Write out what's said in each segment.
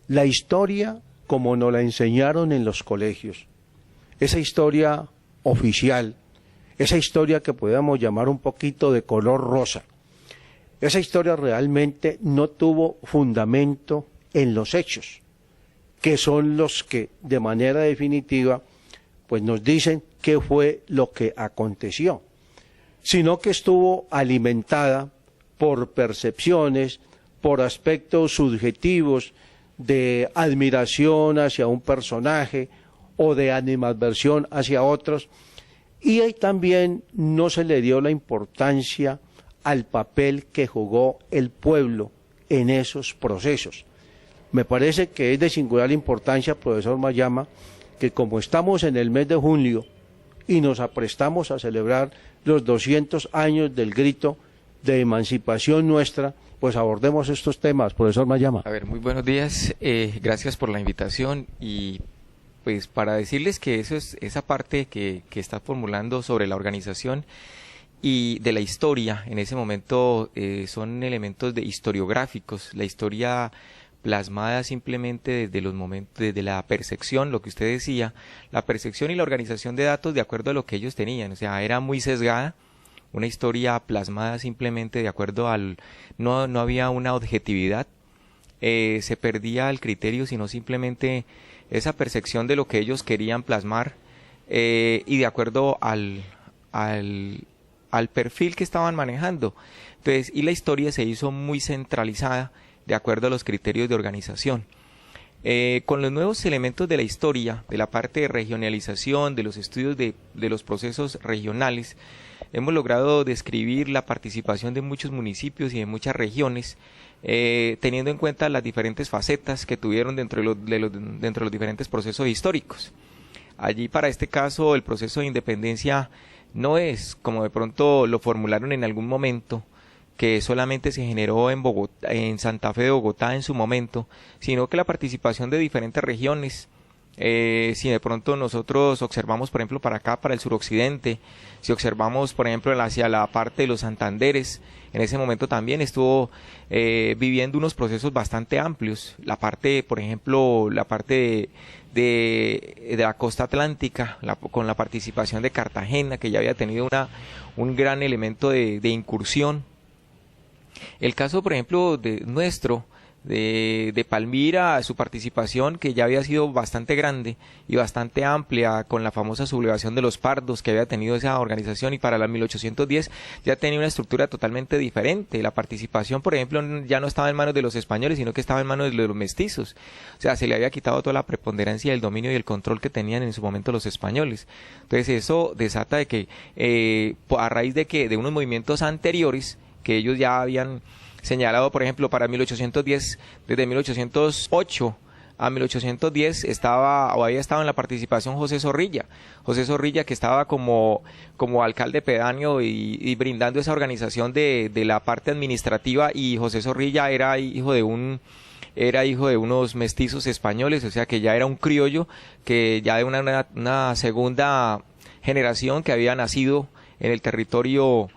la historia como nos la enseñaron en los colegios, esa historia oficial, esa historia que podemos llamar un poquito de color rosa, esa historia realmente no tuvo fundamento en los hechos, que son los que de manera definitiva pues nos dicen qué fue lo que aconteció, sino que estuvo alimentada por percepciones, por aspectos subjetivos de admiración hacia un personaje o de animadversión hacia otros, y ahí también no se le dio la importancia al papel que jugó el pueblo en esos procesos. Me parece que es de singular importancia, profesor Mayama, que como estamos en el mes de junio y nos aprestamos a celebrar los 200 años del grito de emancipación nuestra, pues abordemos estos temas, profesor Mayama. A ver, muy buenos días, gracias por la invitación y pues para decirles que esa parte que está formulando sobre la organización y de la historia, en ese momento son elementos historiográficos, la historia plasmada simplemente desde los momentos, desde la percepción, lo que usted decía, la percepción y la organización de datos de acuerdo a lo que ellos tenían, o sea, era muy sesgada, una historia plasmada simplemente de acuerdo no había una objetividad, se perdía el criterio, sino simplemente esa percepción de lo que ellos querían plasmar y de acuerdo al perfil que estaban manejando. Entonces, y la historia se hizo muy centralizada de acuerdo a los criterios de organización. Con los nuevos elementos de la historia, de la parte de regionalización, de los estudios de los procesos regionales, hemos logrado describir la participación de muchos municipios y de muchas regiones, teniendo en cuenta las diferentes facetas que tuvieron dentro de los diferentes procesos históricos. Allí, para este caso, el proceso de independencia no es, como de pronto lo formularon en algún momento, que solamente se generó en Bogotá, en Santa Fe de Bogotá en su momento, sino que la participación de diferentes regiones, si de pronto nosotros observamos, por ejemplo, para acá, para el suroccidente, si observamos, por ejemplo, hacia la parte de los Santanderes, en ese momento también estuvo viviendo unos procesos bastante amplios, la parte, por ejemplo, la parte de la costa atlántica, con la participación de Cartagena, que ya había tenido un gran elemento de incursión. El caso, por ejemplo, de Palmira, su participación, que ya había sido bastante grande y bastante amplia, con la famosa sublevación de los pardos que había tenido esa organización, y para la 1810 ya tenía una estructura totalmente diferente. La participación, por ejemplo, ya no estaba en manos de los españoles, sino que estaba en manos de los mestizos. O sea, se le había quitado toda la preponderancia, el dominio y el control que tenían en su momento los españoles. Entonces eso desata de que a raíz de unos movimientos anteriores que ellos ya habían señalado, por ejemplo, para 1810, desde 1808 a 1810 había estado en la participación José Zorrilla, que estaba como alcalde pedáneo y brindando esa organización de la parte administrativa, y José Zorrilla era hijo de unos mestizos españoles, o sea que ya era un criollo, que ya de una segunda generación que había nacido en el territorio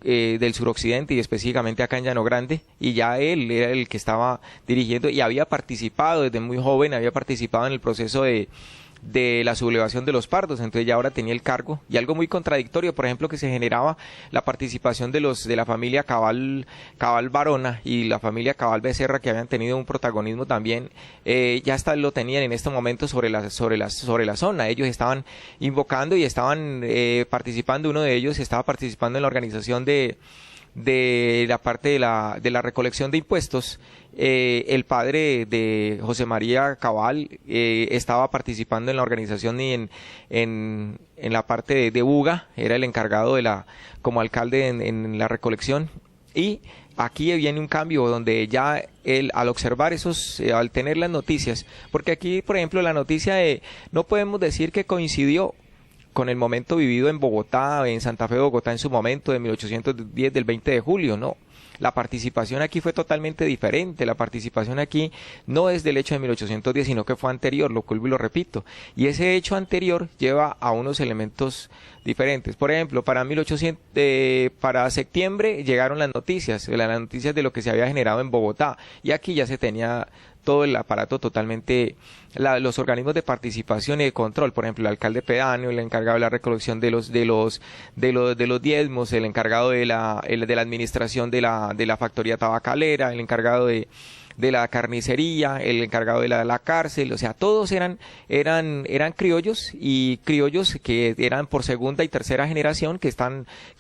del suroccidente y específicamente acá en Llano Grande, y ya él era el que estaba dirigiendo y había participado desde muy joven, había participado en el proceso de la sublevación de los pardos, entonces ya ahora tenía el cargo, y algo muy contradictorio, por ejemplo, que se generaba la participación de la familia Cabal Barona y la familia Cabal Becerra, que habían tenido un protagonismo también, ya hasta lo tenían en este momento sobre la zona. Ellos estaban invocando y estaban participando, uno de ellos estaba participando en la organización de la parte de la recolección de impuestos. El padre de José María Cabal estaba participando en la organización y en la parte de Buga, era el encargado como alcalde en la recolección. Y aquí viene un cambio donde ya él, al observar al tener las noticias, porque aquí, por ejemplo, la noticia no podemos decir que coincidió con el momento vivido en Bogotá, en Santa Fe de Bogotá en su momento, de 1810, del 20 de julio, no. La participación aquí fue totalmente diferente. La participación aquí no es del hecho de 1810, sino que fue anterior, lo vuelvo y lo repito. Y ese hecho anterior lleva a unos elementos diferentes. Por ejemplo, para septiembre llegaron las noticias de lo que se había generado en Bogotá. Y aquí ya se tenía todo el aparato totalmente, los organismos de participación y de control, por ejemplo, el alcalde pedáneo, el encargado de la recolección de los diezmos, el encargado de la administración de la factoría tabacalera, el encargado de la carnicería, el encargado de la cárcel, o sea, todos eran criollos, y criollos que eran por segunda y tercera generación que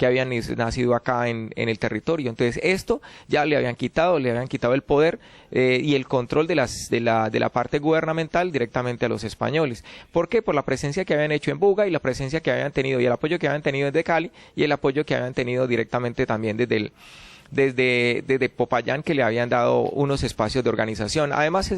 habían nacido acá en el territorio. Entonces esto ya le habían quitado el poder y el control de la parte gubernamental directamente a los españoles. ¿Por qué? Por la presencia que habían hecho en Buga y la presencia que habían tenido y el apoyo que habían tenido desde Cali y el apoyo que habían tenido directamente también desde Popayán, que le habían dado unos espacios de organización. Además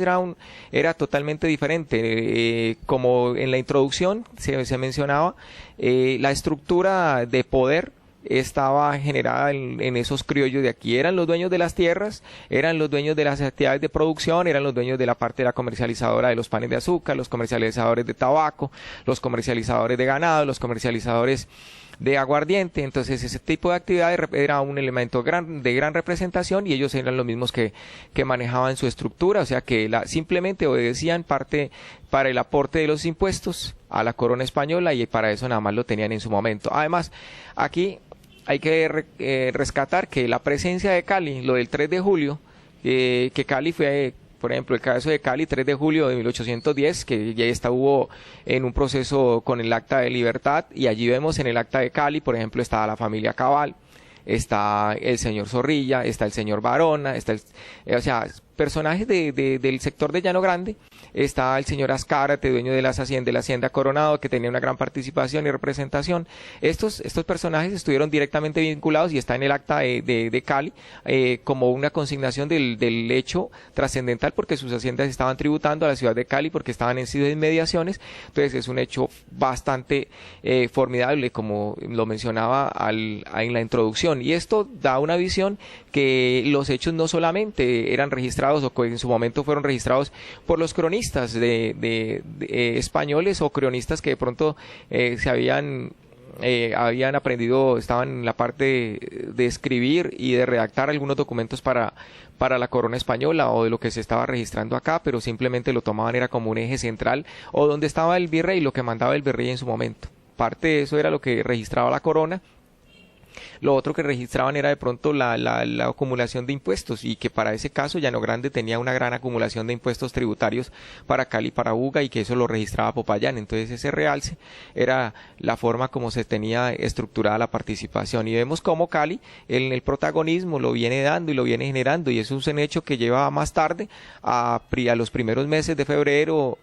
era totalmente diferente, como en la introducción se mencionaba, la estructura de poder estaba generada en esos criollos de aquí. Eran los dueños de las tierras, eran los dueños de las actividades de producción, eran los dueños de la parte de la comercializadora de los panes de azúcar, los comercializadores de tabaco, los comercializadores de ganado, los comercializadores de aguardiente. Entonces ese tipo de actividades era un elemento de gran representación, y ellos eran los mismos que manejaban su estructura, o sea que simplemente obedecían parte para el aporte de los impuestos a la corona española, y para eso nada más lo tenían en su momento. Además, aquí hay que rescatar que la presencia de Cali, lo del 3 de julio, que Cali fue, por ejemplo, el caso de Cali, 3 de julio de 1810, que ya hubo en un proceso con el Acta de Libertad, y allí vemos en el Acta de Cali, por ejemplo, estaba la familia Cabal, está el señor Zorrilla, está el señor Barona, o sea, personajes del sector de Llano Grande. Está el señor Azcárate, dueño de la Hacienda Coronado, que tenía una gran participación y representación. Estos personajes estuvieron directamente vinculados, y está en el acta de Cali como una consignación del hecho trascendental, porque sus haciendas estaban tributando a la ciudad de Cali porque estaban en sus inmediaciones. Entonces es un hecho bastante formidable, como lo mencionaba en la introducción, y esto da una visión que los hechos no solamente eran registrados, o que en su momento fueron registrados por los cronistas españoles, o cronistas que de pronto habían aprendido, estaban en la parte de escribir y de redactar algunos documentos para la corona española, o de lo que se estaba registrando acá, pero simplemente lo tomaban era como un eje central, o donde estaba el virrey, lo que mandaba el virrey en su momento. Parte de eso era lo que registraba la corona. Lo otro que registraban era de pronto la acumulación de impuestos, y que para ese caso Llano Grande tenía una gran acumulación de impuestos tributarios para Cali y para Buga, y que eso lo registraba Popayán. Entonces ese realce era la forma como se tenía estructurada la participación, y vemos cómo Cali en el protagonismo lo viene dando y lo viene generando, y eso es un hecho que lleva más tarde a los primeros meses de febrero,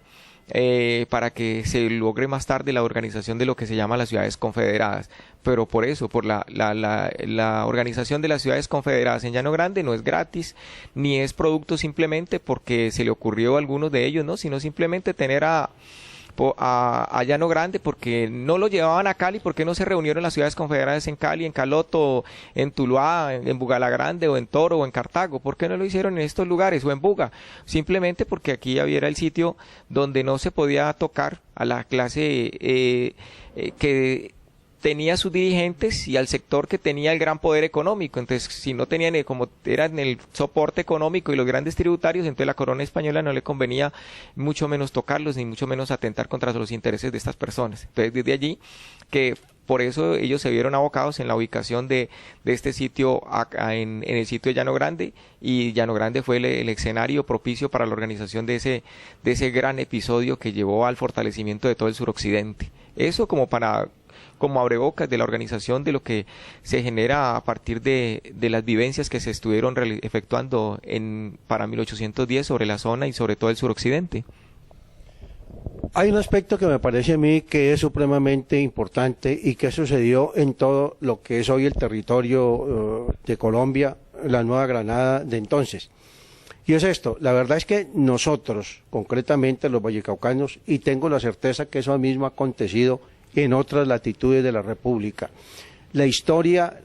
para que se logre más tarde la organización de lo que se llama las ciudades confederadas. Pero por eso, por la organización de las ciudades confederadas en Llano Grande, no es gratis, ni es producto simplemente porque se le ocurrió a algunos de ellos, ¿no? Sino simplemente tener a Llano Grande, porque no lo llevaban a Cali, porque no se reunieron las ciudades confederadas en Cali, en Caloto, en Tuluá, en Bugalagrande, o en Toro, o en Cartago. ¿Por qué no lo hicieron en estos lugares, o en Buga? Simplemente porque aquí era el sitio donde no se podía tocar a la clase que tenía sus dirigentes, y al sector que tenía el gran poder económico. Entonces, si no tenían, como eran el soporte económico y los grandes tributarios, entonces la corona española no le convenía mucho menos tocarlos, ni mucho menos atentar contra los intereses de estas personas. Entonces, desde allí, que por eso ellos se vieron abocados en la ubicación de este sitio en el sitio de Llano Grande, y Llano Grande fue el escenario propicio para la organización de ese gran episodio que llevó al fortalecimiento de todo el suroccidente. Eso como abrebocas de la organización de lo que se genera a partir de las vivencias que se estuvieron efectuando para 1810 sobre la zona y sobre todo el suroccidente. Hay un aspecto que me parece a mí que es supremamente importante, y que sucedió en todo lo que es hoy el territorio de Colombia, la Nueva Granada de entonces. Y es esto: la verdad es que nosotros, concretamente los vallecaucanos, y tengo la certeza que eso mismo ha acontecido en otras latitudes de la República, la historia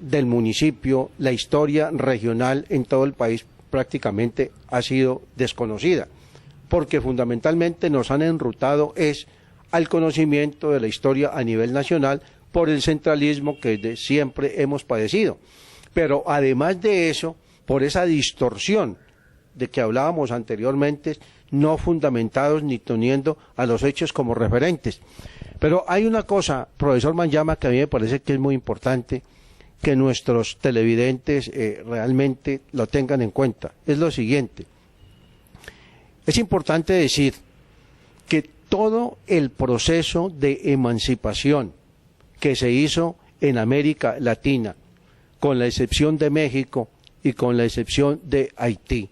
del municipio, la historia regional en todo el país prácticamente ha sido desconocida, porque fundamentalmente nos han enrutado es al conocimiento de la historia a nivel nacional por el centralismo que de siempre hemos padecido. Pero además de eso, por esa distorsión de que hablábamos anteriormente, no fundamentados ni teniendo a los hechos como referentes. Pero hay una cosa, profesor Manyama, que a mí me parece que es muy importante que nuestros televidentes realmente lo tengan en cuenta. Es lo siguiente. Es importante decir que todo el proceso de emancipación que se hizo en América Latina, con la excepción de México y con la excepción de Haití,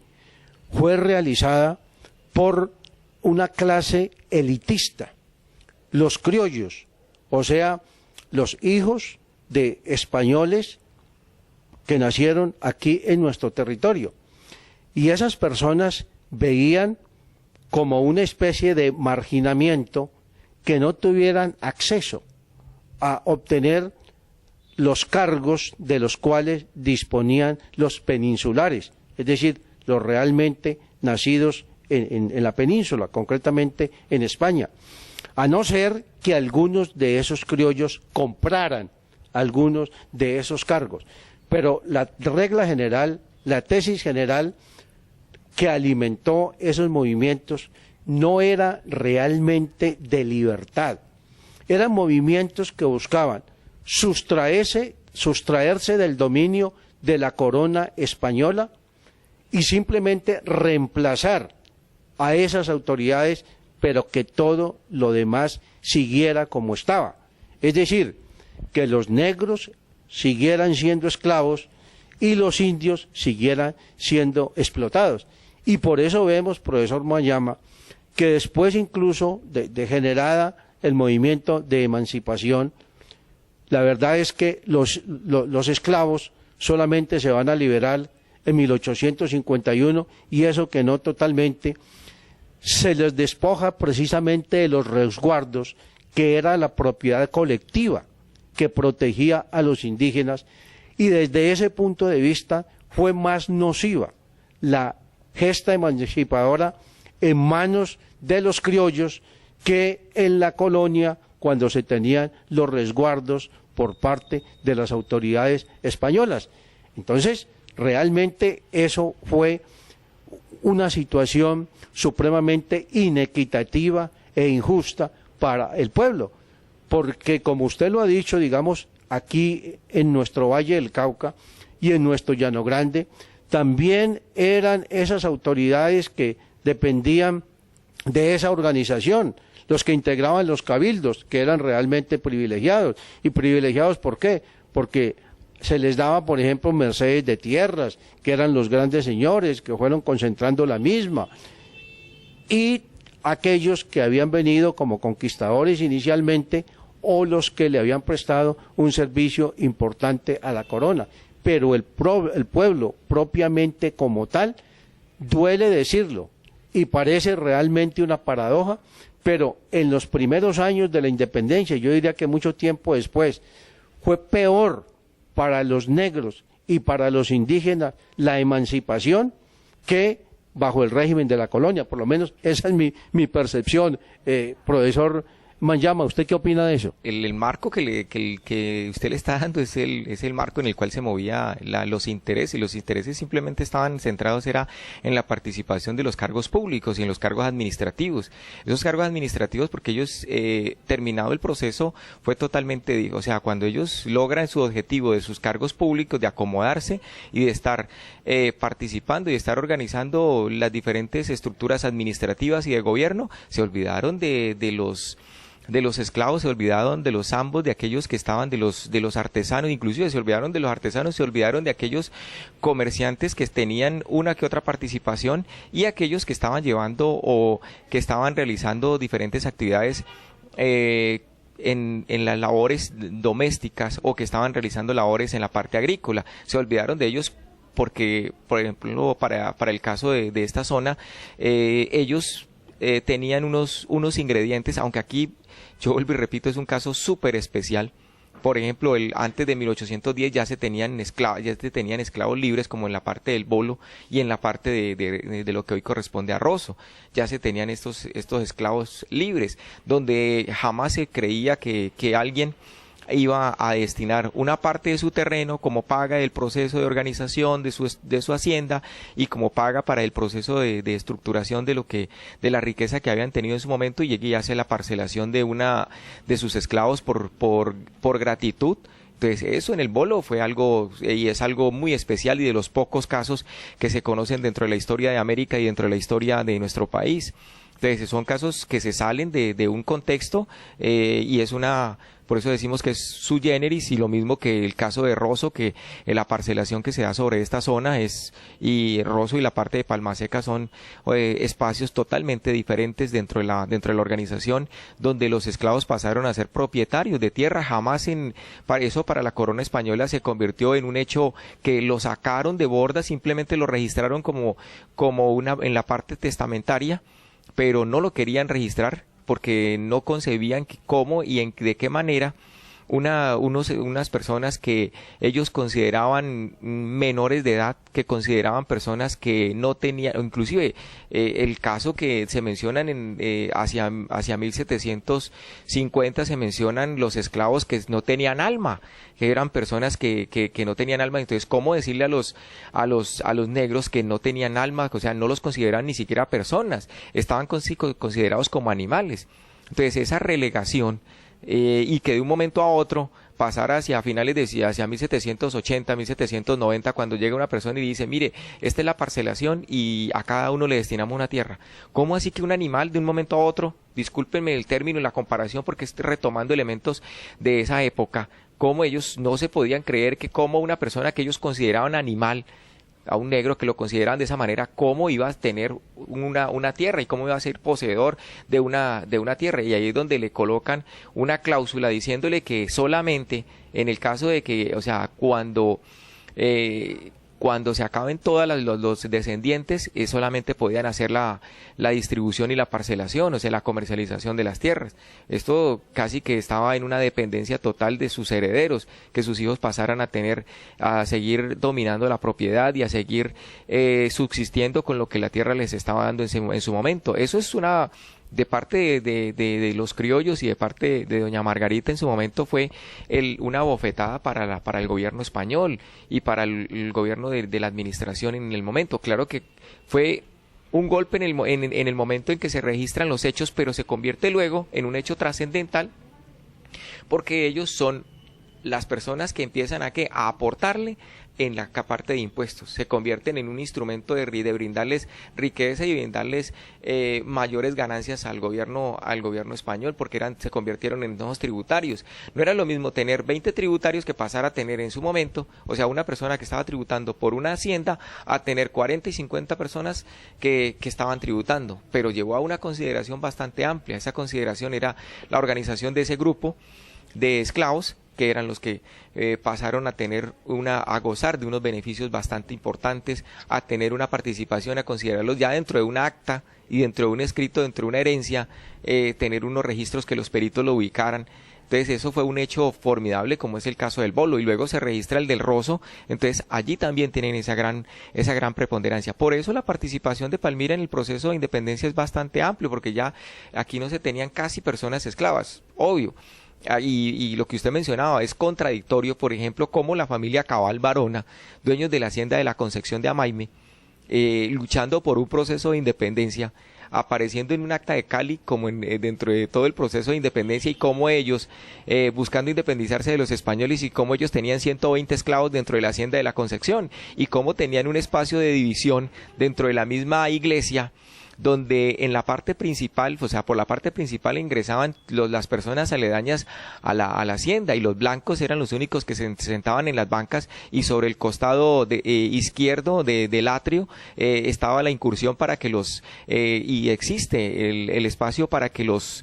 fue realizada por una clase elitista, los criollos, o sea, los hijos de españoles que nacieron aquí en nuestro territorio. Y esas personas veían como una especie de marginamiento que no tuvieran acceso a obtener los cargos de los cuales disponían los peninsulares, es decir, los realmente nacidos en la península, concretamente en España, a no ser que algunos de esos criollos compraran algunos de esos cargos. Pero la regla general, la tesis general que alimentó esos movimientos no era realmente de libertad, eran movimientos que buscaban sustraerse del dominio de la corona española y simplemente reemplazar a esas autoridades, pero que todo lo demás siguiera como estaba. Es decir, que los negros siguieran siendo esclavos y los indios siguieran siendo explotados. Y por eso vemos, profesor Manyama, que después incluso de generada el movimiento de emancipación, la verdad es que los esclavos solamente se van a liberar en 1851 y eso que no totalmente, se les despoja precisamente de los resguardos que era la propiedad colectiva que protegía a los indígenas, y desde ese punto de vista fue más nociva la gesta emancipadora en manos de los criollos que en la colonia cuando se tenían los resguardos por parte de las autoridades españolas. Entonces, realmente eso fue una situación supremamente inequitativa e injusta para el pueblo, porque como usted lo ha dicho, digamos, aquí en nuestro Valle del Cauca y en nuestro Llano Grande, también eran esas autoridades que dependían de esa organización, los que integraban los cabildos, que eran realmente privilegiados. ¿Y privilegiados por qué? Porque se les daba, por ejemplo, mercedes de tierras, que eran los grandes señores, que fueron concentrando la misma, y aquellos que habían venido como conquistadores inicialmente, o los que le habían prestado un servicio importante a la corona. Pero el pueblo propiamente como tal, duele decirlo, y parece realmente una paradoja, pero en los primeros años de la independencia, yo diría que mucho tiempo después, fue peor para los negros y para los indígenas la emancipación que bajo el régimen de la colonia. Por lo menos esa es mi percepción, profesor Manyama. ¿Usted qué opina de eso? El marco que usted le está dando es el marco en el cual se movía los intereses, y los intereses simplemente estaban centrados era en la participación de los cargos públicos y en los cargos administrativos. Esos cargos administrativos, porque ellos, terminado el proceso, fue totalmente, o sea, cuando ellos logran su objetivo de sus cargos públicos, de acomodarse y de estar participando y de estar organizando las diferentes estructuras administrativas y de gobierno, se olvidaron de los esclavos, se olvidaron de los ambos, de aquellos que estaban, de los artesanos, inclusive se olvidaron de los artesanos, se olvidaron de aquellos comerciantes que tenían una que otra participación, y aquellos que estaban llevando o que estaban realizando diferentes actividades en las labores domésticas, o que estaban realizando labores en la parte agrícola. Se olvidaron de ellos porque, por ejemplo, para el caso de esta zona, ellos tenían unos ingredientes, aunque aquí, yo vuelvo y repito, es un caso súper especial, por ejemplo, antes de 1810 ya se tenían esclavos libres, como en la parte del Bolo y en la parte de lo que hoy corresponde a Rosso. Ya se tenían estos esclavos libres, donde jamás se creía que alguien iba a destinar una parte de su terreno como paga del proceso de organización de su hacienda y como paga para el proceso de estructuración de la riqueza que habían tenido en su momento, y llegue y hace la parcelación de sus esclavos por gratitud. Entonces eso en el Bolo fue algo, y es algo muy especial y de los pocos casos que se conocen dentro de la historia de América y dentro de la historia de nuestro país. Entonces son casos que se salen de un contexto, y es por eso decimos que es sui generis, y lo mismo que el caso de Rosso, que la parcelación que se da sobre esta zona y Rosso y la parte de Palmaseca son espacios totalmente diferentes dentro de la organización, donde los esclavos pasaron a ser propietarios de tierra. Jamás para la corona española se convirtió en un hecho que lo sacaron de borda, simplemente lo registraron como en la parte testamentaria, pero no lo querían registrar porque no concebían cómo y de qué manera unas personas que ellos consideraban menores de edad, que consideraban personas que no tenían, inclusive el caso que se mencionan hacia 1750 se mencionan los esclavos que no tenían alma, que eran personas que no tenían alma. Entonces, ¿cómo decirle a los negros que no tenían alma? O sea, no los consideraban ni siquiera personas, estaban considerados como animales. Entonces, esa relegación, y que de un momento a otro pasar hacia 1780, 1790, cuando llega una persona y dice, mire, esta es la parcelación y a cada uno le destinamos una tierra. ¿Cómo así que un animal de un momento a otro, discúlpenme el término y la comparación porque estoy retomando elementos de esa época, cómo ellos no se podían creer que como una persona que ellos consideraban animal, a un negro que lo consideraban de esa manera, cómo iba a tener una tierra y cómo iba a ser poseedor de una tierra? Y ahí es donde le colocan una cláusula diciéndole que solamente en el caso de que, o sea, cuando se acaben todos los descendientes, solamente podían hacer la distribución y la parcelación, o sea, la comercialización de las tierras. Esto casi que estaba en una dependencia total de sus herederos, que sus hijos pasaran a seguir dominando la propiedad y a seguir subsistiendo con lo que la tierra les estaba dando en su momento. Eso es de parte de los criollos y de parte de doña Margarita en su momento fue una bofetada para el gobierno español y para el gobierno de la administración en el momento. Claro que fue un golpe en el momento en que se registran los hechos, pero se convierte luego en un hecho trascendental porque ellos son las personas que empiezan a aportarle en la parte de impuestos, se convierten en un instrumento de brindarles riqueza y brindarles mayores ganancias al gobierno español, porque se convirtieron en nuevos tributarios. No era lo mismo tener 20 tributarios que pasar a tener en su momento, o sea, una persona que estaba tributando por una hacienda a tener 40 y 50 personas que estaban tributando, pero llevó a una consideración bastante amplia. Esa consideración era la organización de ese grupo de esclavos, que eran los que pasaron a gozar de unos beneficios bastante importantes, a tener una participación, a considerarlos ya dentro de un acta y dentro de un escrito, dentro de una herencia, tener unos registros que los peritos lo ubicaran. Entonces eso fue un hecho formidable, como es el caso del Bolo, y luego se registra el del Rosso. Entonces allí también tienen esa gran preponderancia. Por eso la participación de Palmira en el proceso de independencia es bastante amplio, porque ya aquí no se tenían casi personas esclavas, obvio. Y lo que usted mencionaba es contradictorio, por ejemplo, como la familia Cabal Barona, dueños de la hacienda de la Concepción de Amaime, luchando por un proceso de independencia, apareciendo en un acta de Cali como dentro de todo el proceso de independencia, y cómo ellos, buscando independizarse de los españoles, y cómo ellos tenían 120 esclavos dentro de la hacienda de la Concepción, y cómo tenían un espacio de división dentro de la misma iglesia, donde en la parte principal, o sea, por la parte principal ingresaban las personas aledañas a la hacienda, y los blancos eran los únicos que se sentaban en las bancas, y sobre el costado izquierdo del atrio estaba la incursión para que y existe el espacio para que los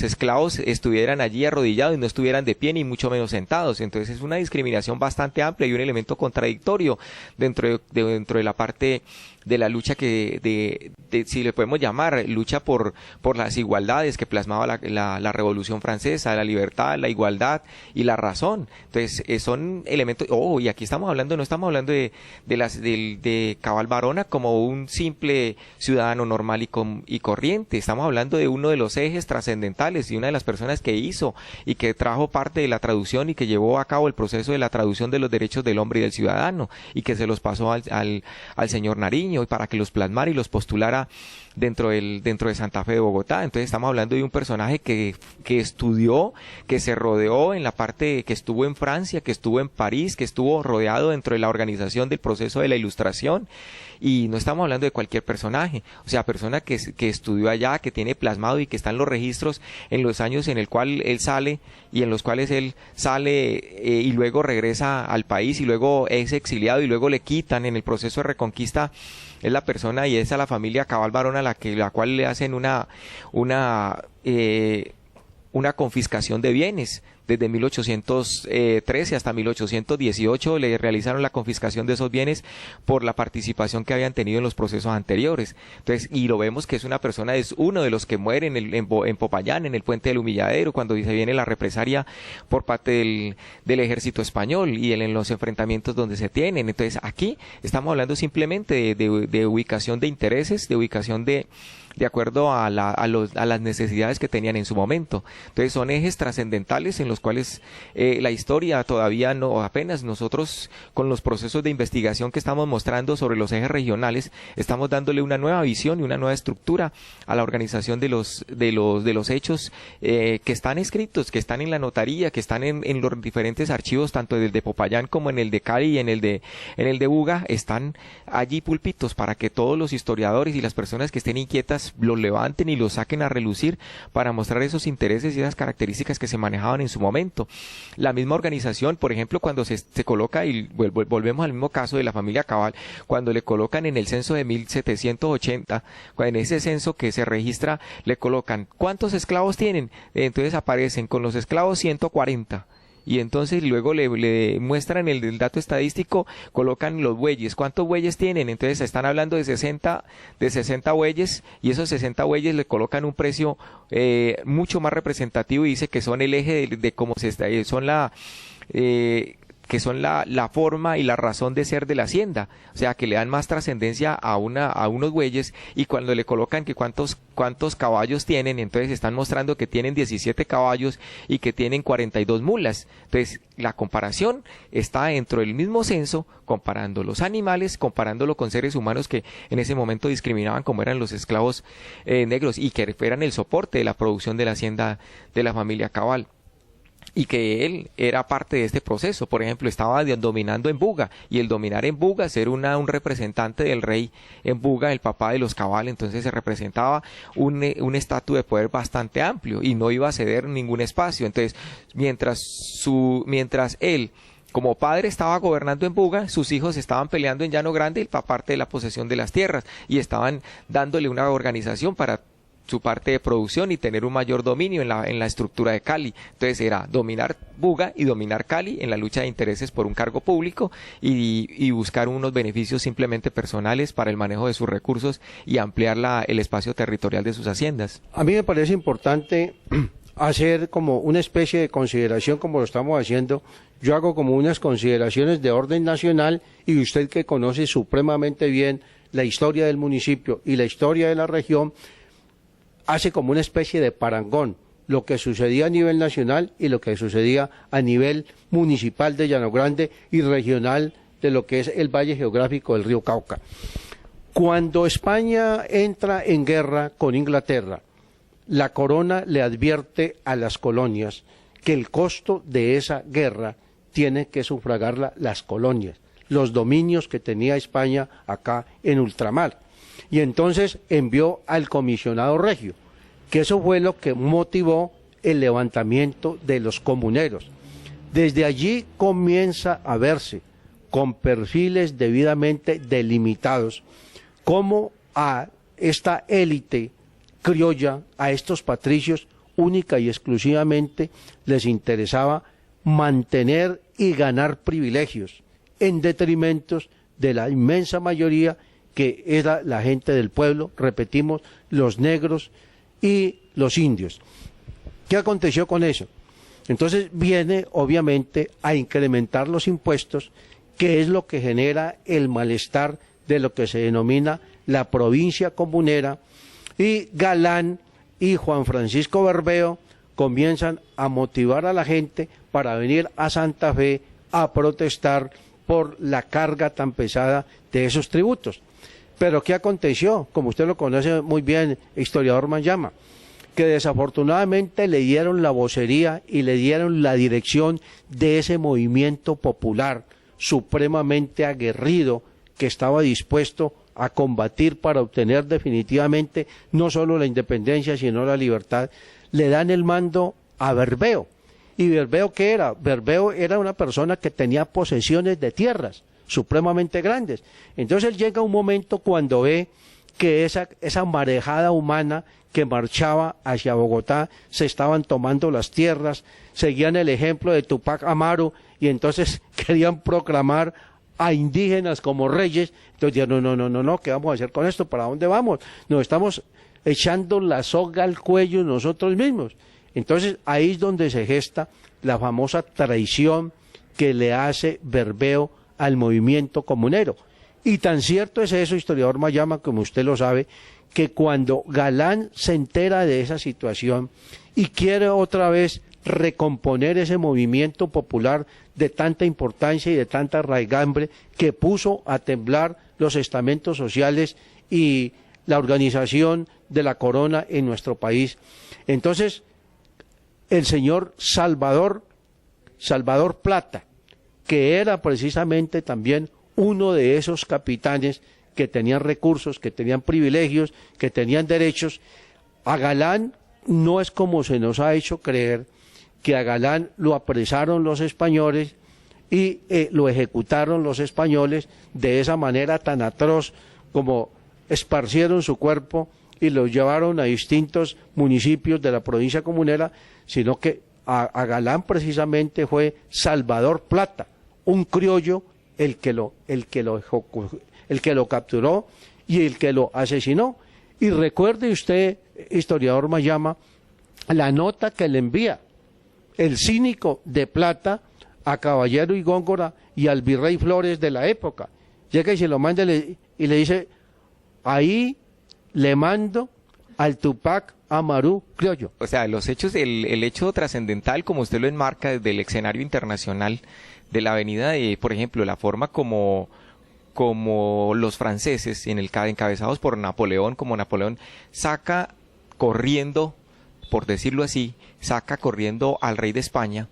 esclavos estuvieran allí arrodillados y no estuvieran de pie ni mucho menos sentados. Entonces es una discriminación bastante amplia y un elemento contradictorio dentro de la parte de la lucha si le podemos llamar, lucha por las igualdades que plasmaba la Revolución Francesa, la libertad, la igualdad y la razón. Entonces, son elementos, y aquí no estamos hablando de Cabal Barona como un simple ciudadano normal y corriente, estamos hablando de uno de los ejes trascendentales y una de las personas que hizo y que trajo parte de la traducción y que llevó a cabo el proceso de la traducción de los derechos del hombre y del ciudadano y que se los pasó al señor Nariño y para que los plasmara y los postulara dentro de Santa Fe de Bogotá. Entonces estamos hablando de un personaje que estudió, que se rodeó en la parte, que estuvo en Francia, que estuvo en París, que estuvo rodeado dentro de la organización del proceso de la Ilustración, y no estamos hablando de cualquier personaje, o sea, persona que estudió allá, que tiene plasmado y que están los registros en los años en el cual él sale y en los cuales él sale y luego regresa al país y luego es exiliado y luego le quitan en el proceso de reconquista. Es la persona y es a la familia Cabal Barona la cual le hacen una confiscación de bienes. Desde 1813 hasta 1818 le realizaron la confiscación de esos bienes por la participación que habían tenido en los procesos anteriores. Entonces, y lo vemos que es una persona, es uno de los que mueren en Popayán, en el puente del Humilladero, cuando se viene la represalia por parte del ejército español y en los enfrentamientos donde se tienen. Entonces, aquí estamos hablando simplemente de ubicación de intereses, de ubicación de acuerdo a las necesidades que tenían en su momento. Entonces son ejes trascendentales en los cuales la historia todavía no, apenas nosotros con los procesos de investigación que estamos mostrando sobre los ejes regionales, estamos dándole una nueva visión y una nueva estructura a la organización de los hechos que están escritos, que están en la notaría, que están en los diferentes archivos, tanto el de Popayán como en el de Cali y en el de Buga, están allí púlpitos para que todos los historiadores y las personas que estén inquietas los levanten y los saquen a relucir para mostrar esos intereses y esas características que se manejaban en su momento. La misma organización, por ejemplo, cuando se coloca, y volvemos al mismo caso de la familia Cabal, cuando le colocan en el censo de 1780, en ese censo que se registra, le colocan ¿cuántos esclavos tienen? Entonces aparecen con los esclavos 140. Y entonces luego le muestran el dato estadístico, colocan los bueyes, ¿cuántos bueyes tienen? Entonces están hablando de 60 bueyes, y esos 60 bueyes le colocan un precio mucho más representativo y dice que son el eje de cómo que son la forma y la razón de ser de la hacienda, o sea, que le dan más trascendencia a unos bueyes, y cuando le colocan que cuántos caballos tienen, entonces están mostrando que tienen 17 caballos y que tienen 42 mulas. Entonces, la comparación está dentro del mismo censo, comparando los animales, comparándolo con seres humanos que en ese momento discriminaban, como eran los esclavos negros, y que eran el soporte de la producción de la hacienda de la familia Cabal. Y que él era parte de este proceso. Por ejemplo, estaba dominando en Buga, y el dominar en Buga, ser un representante del rey en Buga, el papá de los Cabal, entonces se representaba un estatus de poder bastante amplio y no iba a ceder ningún espacio. Entonces, mientras él como padre estaba gobernando en Buga, sus hijos estaban peleando en Llano Grande y parte de la posesión de las tierras, y estaban dándole una organización para su parte de producción y tener un mayor dominio en la estructura de Cali. Entonces era dominar Buga y dominar Cali en la lucha de intereses por un cargo público y buscar unos beneficios simplemente personales para el manejo de sus recursos y ampliar el espacio territorial de sus haciendas. A mí me parece importante hacer como una especie de consideración, como lo estamos haciendo. Yo hago como unas consideraciones de orden nacional, y usted, que conoce supremamente bien la historia del municipio y la historia de la región, hace como una especie de parangón, lo que sucedía a nivel nacional y lo que sucedía a nivel municipal de Llano Grande y regional de lo que es el valle geográfico del río Cauca. Cuando España entra en guerra con Inglaterra, la corona le advierte a las colonias que el costo de esa guerra tiene que sufragarla las colonias, los dominios que tenía España acá en ultramar. Y entonces envió al comisionado regio, que eso fue lo que motivó el levantamiento de los comuneros. Desde allí comienza a verse, con perfiles debidamente delimitados, cómo a esta élite criolla, a estos patricios, única y exclusivamente les interesaba mantener y ganar privilegios, en detrimento de la inmensa mayoría que era la gente del pueblo, repetimos, los negros y los indios. ¿Qué aconteció con eso? Entonces viene obviamente a incrementar los impuestos, que es lo que genera el malestar de lo que se denomina la provincia comunera, y Galán y Juan Francisco Bermeo comienzan a motivar a la gente para venir a Santa Fe a protestar por la carga tan pesada de esos tributos. Pero ¿qué aconteció? Como usted lo conoce muy bien, historiador Mayama, que desafortunadamente le dieron la vocería y le dieron la dirección de ese movimiento popular supremamente aguerrido que estaba dispuesto a combatir para obtener definitivamente no solo la independencia, sino la libertad. Le dan el mando a Bermeo. ¿Y Bermeo qué era? Bermeo era una persona que tenía posesiones de tierras supremamente grandes. Entonces él llega un momento cuando ve que esa marejada humana que marchaba hacia Bogotá se estaban tomando las tierras, seguían el ejemplo de Tupac Amaru y entonces querían proclamar a indígenas como reyes. Entonces dijeron, no, ¿qué vamos a hacer con esto? ¿Para dónde vamos? Nos estamos echando la soga al cuello nosotros mismos. Entonces ahí es donde se gesta la famosa traición que le hace Bermeo al movimiento comunero. Y tan cierto es eso, historiador Mayama, como usted lo sabe, que cuando Galán se entera de esa situación y quiere otra vez recomponer ese movimiento popular de tanta importancia y de tanta raigambre que puso a temblar los estamentos sociales y la organización de la corona en nuestro país. Entonces, el señor Salvador Plata, que era precisamente también uno de esos capitanes que tenían recursos, que tenían privilegios, que tenían derechos, a Galán no es como se nos ha hecho creer, que a Galán lo apresaron los españoles y lo ejecutaron los españoles de esa manera tan atroz como esparcieron su cuerpo y lo llevaron a distintos municipios de la provincia comunera, sino que a Galán precisamente fue Salvador Plata, un criollo el que lo capturó y el que lo asesinó. Y recuerde usted, historiador Mayama, la nota que le envía el cínico de Plata a Caballero y Góngora y al virrey Flores de la época. Llega y se lo manda y le dice, ahí le mando al Tupac Amaru criollo. O sea, los hechos, el hecho trascendental, como usted lo enmarca desde el escenario internacional de la avenida de, por ejemplo, la forma como los franceses, encabezados por Napoleón, como Napoleón saca corriendo, por decirlo así, saca corriendo al rey de España,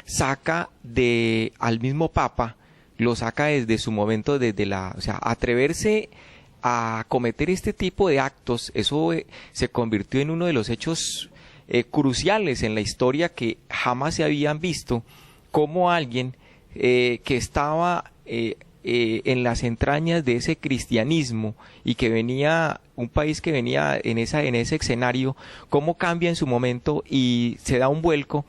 saca al mismo Papa, lo saca desde su momento, o sea, atreverse a cometer este tipo de actos, eso se convirtió en uno de los hechos cruciales en la historia, que jamás se habían visto, como alguien que estaba en las entrañas de ese cristianismo y que venía, un país que venía en ese escenario, cómo cambia en su momento y se da un vuelco,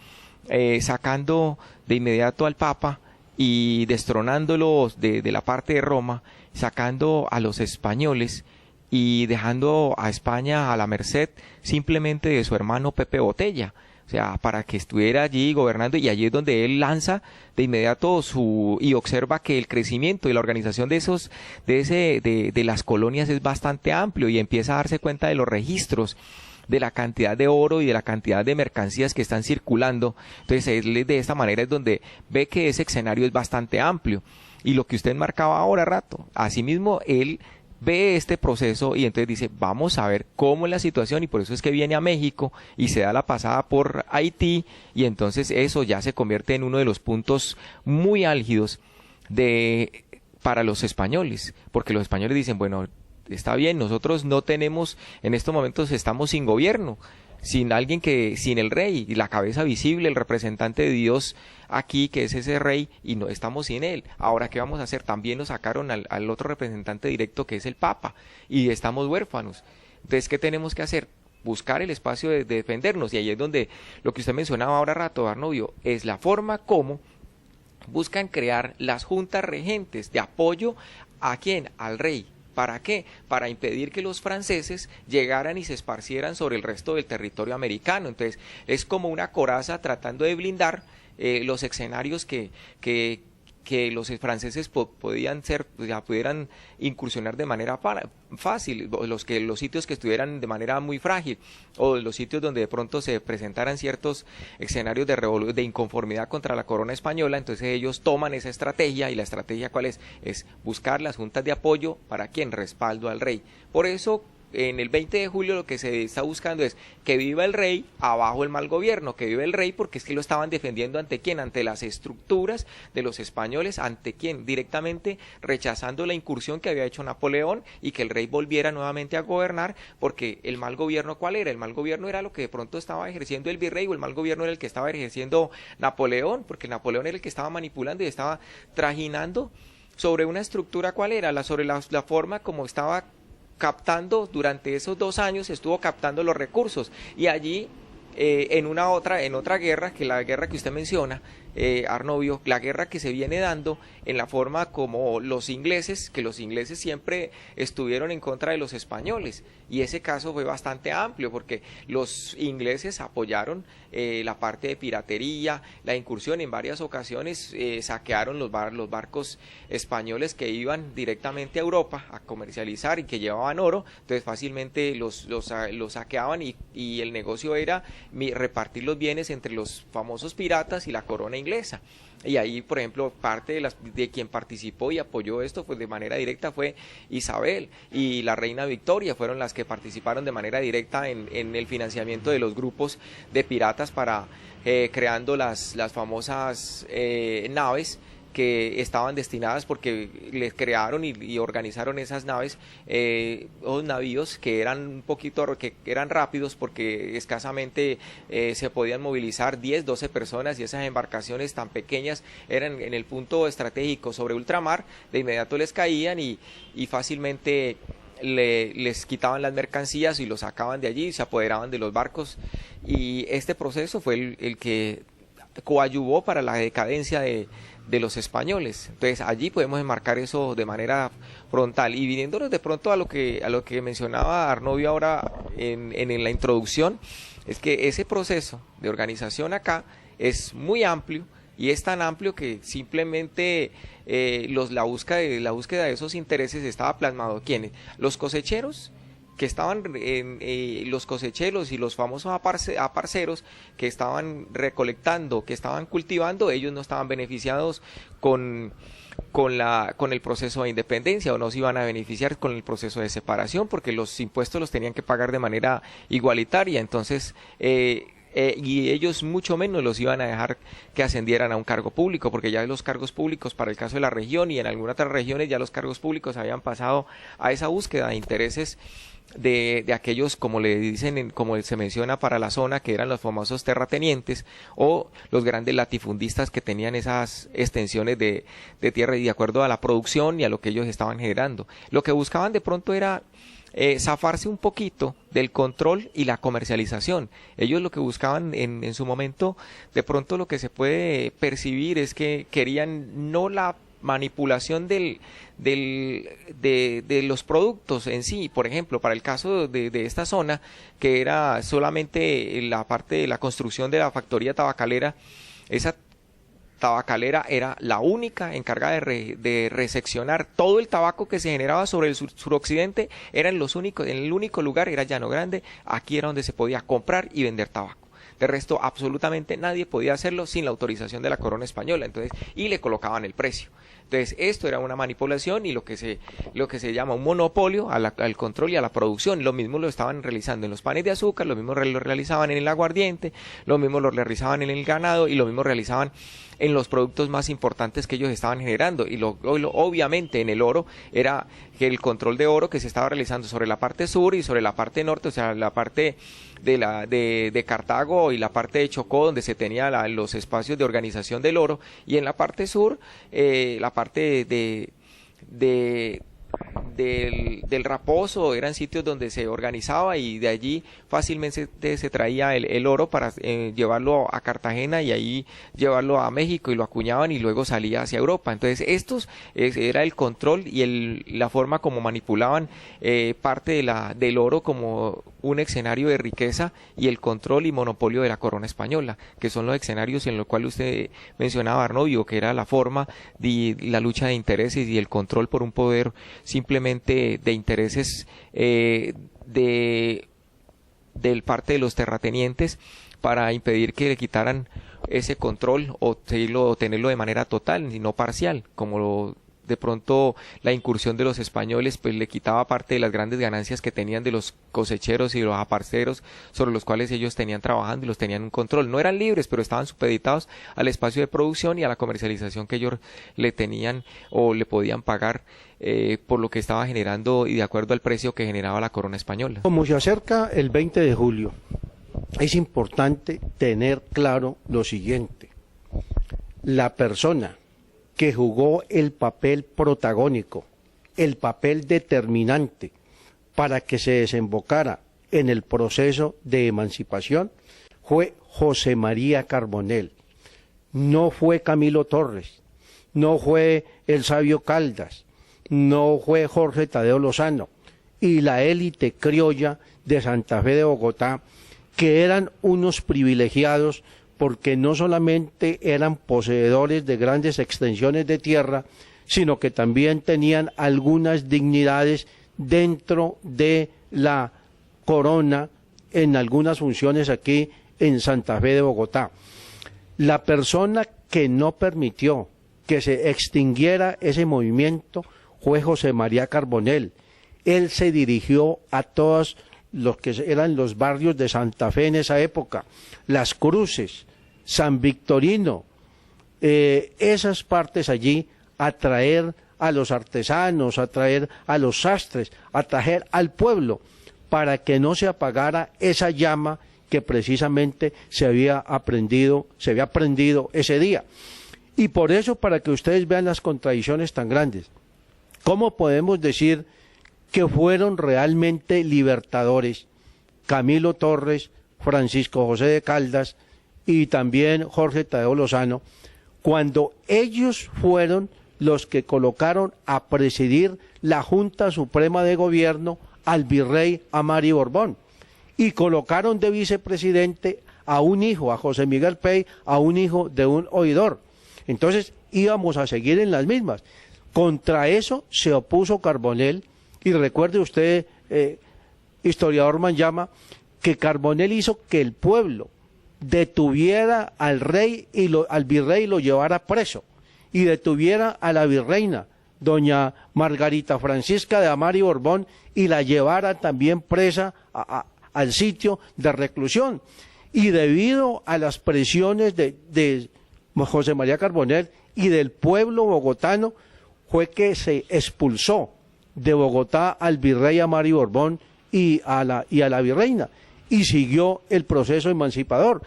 sacando de inmediato al Papa y destronándolo de la parte de Roma, sacando a los españoles y dejando a España a la merced simplemente de su hermano Pepe Botella, o sea, para que estuviera allí gobernando, y allí es donde él lanza de inmediato y observa que el crecimiento y la organización de las colonias es bastante amplio, y empieza a darse cuenta de los registros, de la cantidad de oro y de la cantidad de mercancías que están circulando. Entonces él de esta manera es donde ve que ese escenario es bastante amplio, y lo que usted marcaba ahora rato, asimismo él ve este proceso y entonces dice, vamos a ver cómo es la situación, y por eso es que viene a México y se da la pasada por Haití, y entonces eso ya se convierte en uno de los puntos muy álgidos para los españoles, porque los españoles dicen, bueno, está bien, nosotros no tenemos, en estos momentos estamos sin gobierno, sin el rey, y la cabeza visible, el representante de Dios aquí, que es ese rey, y no estamos sin él. Ahora, ¿qué vamos a hacer? También nos sacaron al otro representante directo, que es el Papa, y estamos huérfanos. Entonces, ¿qué tenemos que hacer? Buscar el espacio de defendernos, y ahí es donde lo que usted mencionaba ahora rato, Arnovio, es la forma como buscan crear las juntas regentes de apoyo ¿a quién? Al rey. ¿Para qué? Para impedir que los franceses llegaran y se esparcieran sobre el resto del territorio americano. Entonces, es como una coraza tratando de blindar los escenarios que los franceses podían ser, ya pudieran incursionar de manera fácil, los sitios que estuvieran de manera muy frágil, o los sitios donde de pronto se presentaran ciertos escenarios de inconformidad contra la corona española. Entonces ellos toman esa estrategia, y la estrategia ¿cuál es? Es buscar las juntas de apoyo, ¿para quién? Respaldo al rey. Por eso, en el 20 de julio lo que se está buscando es que viva el rey, abajo el mal gobierno, que viva el rey, porque es que lo estaban defendiendo ante quién, ante las estructuras de los españoles, ante quién, directamente rechazando la incursión que había hecho Napoleón y que el rey volviera nuevamente a gobernar, porque el mal gobierno ¿cuál era? El mal gobierno era lo que de pronto estaba ejerciendo el virrey, o el mal gobierno era el que estaba ejerciendo Napoleón, porque Napoleón era el que estaba manipulando y estaba trajinando sobre una estructura ¿cuál era? Sobre la forma como estaba captando durante esos 2 años, estuvo captando los recursos, y allí en otra guerra, que la guerra que usted menciona, Arnovio, la guerra que se viene dando en la forma como los ingleses, que los ingleses siempre estuvieron en contra de los españoles, y ese caso fue bastante amplio, porque los ingleses apoyaron la parte de piratería, la incursión en varias ocasiones, saquearon los barcos españoles que iban directamente a Europa a comercializar y que llevaban oro. Entonces fácilmente los saqueaban, y el negocio era repartir los bienes entre los famosos piratas y la corona inglesa. Y ahí, por ejemplo, parte de quien participó y apoyó esto, pues de manera directa, fue Isabel y la reina Victoria, fueron las que participaron de manera directa en el financiamiento de los grupos de piratas para creando las famosas naves que estaban destinadas, porque les crearon y organizaron esas naves, o navíos que eran que eran rápidos, porque escasamente se podían movilizar 10, 12 personas, y esas embarcaciones tan pequeñas eran en el punto estratégico sobre ultramar, de inmediato les caían y fácilmente les quitaban las mercancías y los sacaban de allí, y se apoderaban de los barcos, y este proceso fue el que coadyuvó para la decadencia de los españoles. Entonces allí podemos enmarcar eso de manera frontal. Y viniéndonos de pronto a lo que mencionaba Arnovio ahora en la introducción, es que ese proceso de organización acá es muy amplio, y es tan amplio que simplemente la búsqueda de esos intereses estaba plasmado. ¿Quiénes? Los cosecheros, que estaban los cosecheros y los famosos aparceros, que estaban recolectando, que estaban cultivando, ellos no estaban beneficiados con el proceso de independencia, o no se iban a beneficiar con el proceso de separación, porque los impuestos los tenían que pagar de manera igualitaria. Entonces y ellos mucho menos los iban a dejar que ascendieran a un cargo público, porque ya los cargos públicos, para el caso de la región y en algunas otras regiones, ya los cargos públicos habían pasado a esa búsqueda de intereses de aquellos, como le dicen, como se menciona para la zona, que eran los famosos terratenientes, o los grandes latifundistas que tenían esas extensiones de tierra, y de acuerdo a la producción y a lo que ellos estaban generando. Lo que buscaban de pronto era zafarse un poquito del control y la comercialización. Ellos lo que buscaban en su momento, de pronto lo que se puede percibir es que querían no la manipulación de los productos en sí. Por ejemplo, para el caso de esta zona, que era solamente la parte de la construcción de la factoría tabacalera, esa tabacalera era la única encargada de reseccionar todo el tabaco que se generaba sobre el suroccidente. En el único lugar era Llano Grande. Aquí era donde se podía comprar y vender tabaco. De resto, absolutamente nadie podía hacerlo sin la autorización de la corona española. Entonces, y le colocaban el precio. Entonces, esto era una manipulación y lo que se llama un monopolio al control y a la producción. Lo mismo lo estaban realizando en los panes de azúcar, lo mismo lo realizaban en el aguardiente, lo mismo lo realizaban en el ganado, y lo mismo realizaban en los productos más importantes que ellos estaban generando. Y obviamente en el oro era que el control de oro que se estaba realizando sobre la parte sur y sobre la parte norte, o sea, la parte de Cartago y la parte de Chocó, donde se tenía los espacios de organización del oro, y en la parte sur la parte del Raposo, eran sitios donde se organizaba y de allí fácilmente se traía el oro para llevarlo a Cartagena y ahí llevarlo a México y lo acuñaban y luego salía hacia Europa. Entonces era el control y la forma como manipulaban parte del oro como un escenario de riqueza y el control y monopolio de la corona española, que son los escenarios en los cuales usted mencionaba, Arnovio, que era la forma de la lucha de intereses y el control por un poder simplemente de intereses del parte de los terratenientes para impedir que le quitaran ese control o tenerlo de manera total y no parcial, como de pronto la incursión de los españoles pues le quitaba parte de las grandes ganancias que tenían de los cosecheros y los aparceros sobre los cuales ellos tenían trabajando y los tenían en control. No eran libres, pero estaban supeditados al espacio de producción y a la comercialización que ellos le tenían o le podían pagar por lo que estaba generando y de acuerdo al precio que generaba la corona española. Como se acerca el 20 de julio, es importante tener claro lo siguiente: la persona que jugó el papel protagónico, el papel determinante para que se desembocara en el proceso de emancipación fue José María Carbonell. No fue Camilo Torres, no fue el sabio Caldas, no fue Jorge Tadeo Lozano y la élite criolla de Santa Fe de Bogotá, que eran unos privilegiados porque no solamente eran poseedores de grandes extensiones de tierra, sino que también tenían algunas dignidades dentro de la corona en algunas funciones aquí en Santa Fe de Bogotá. La persona que no permitió que se extinguiera ese movimiento fue José María Carbonell. Él se dirigió a todos los que eran los barrios de Santa Fe en esa época, Las Cruces, San Victorino, esas partes allí, a traer a los artesanos, a traer a los sastres, a traer al pueblo, para que no se apagara esa llama que precisamente se había prendido ese día. Y por eso, para que ustedes vean las contradicciones tan grandes, ¿cómo podemos decir que fueron realmente libertadores Camilo Torres, Francisco José de Caldas y también Jorge Tadeo Lozano, cuando ellos fueron los que colocaron a presidir la Junta Suprema de Gobierno al virrey Amari Borbón y colocaron de vicepresidente a un hijo, a José Miguel Pey, a un hijo de un oidor? Entonces íbamos a seguir en las mismas. Contra eso se opuso Carbonell, y recuerde usted, historiador Manyama, que Carbonell hizo que el pueblo detuviera al rey al virrey y lo llevara preso, y detuviera a la virreina, doña Margarita Francisca de Amari Borbón, y la llevara también presa al sitio de reclusión. Y debido a las presiones de José María Carbonell y del pueblo bogotano, fue que se expulsó de Bogotá al virrey Amari Borbón y a la virreina, y siguió el proceso emancipador.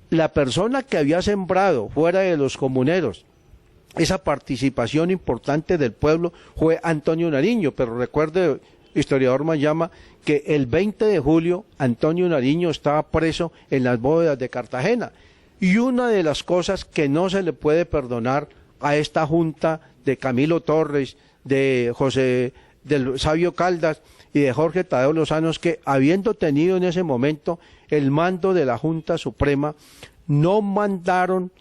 La persona que había sembrado fuera de los comuneros esa participación importante del pueblo fue Antonio Nariño, pero recuerde, historiador Manyama, que el 20 de julio Antonio Nariño estaba preso en las bóvedas de Cartagena, y una de las cosas que no se le puede perdonar a esta junta de Camilo Torres, de José del Sabio Caldas y de Jorge Tadeo Lozano, que habiendo tenido en ese momento el mando de la Junta Suprema, no mandaron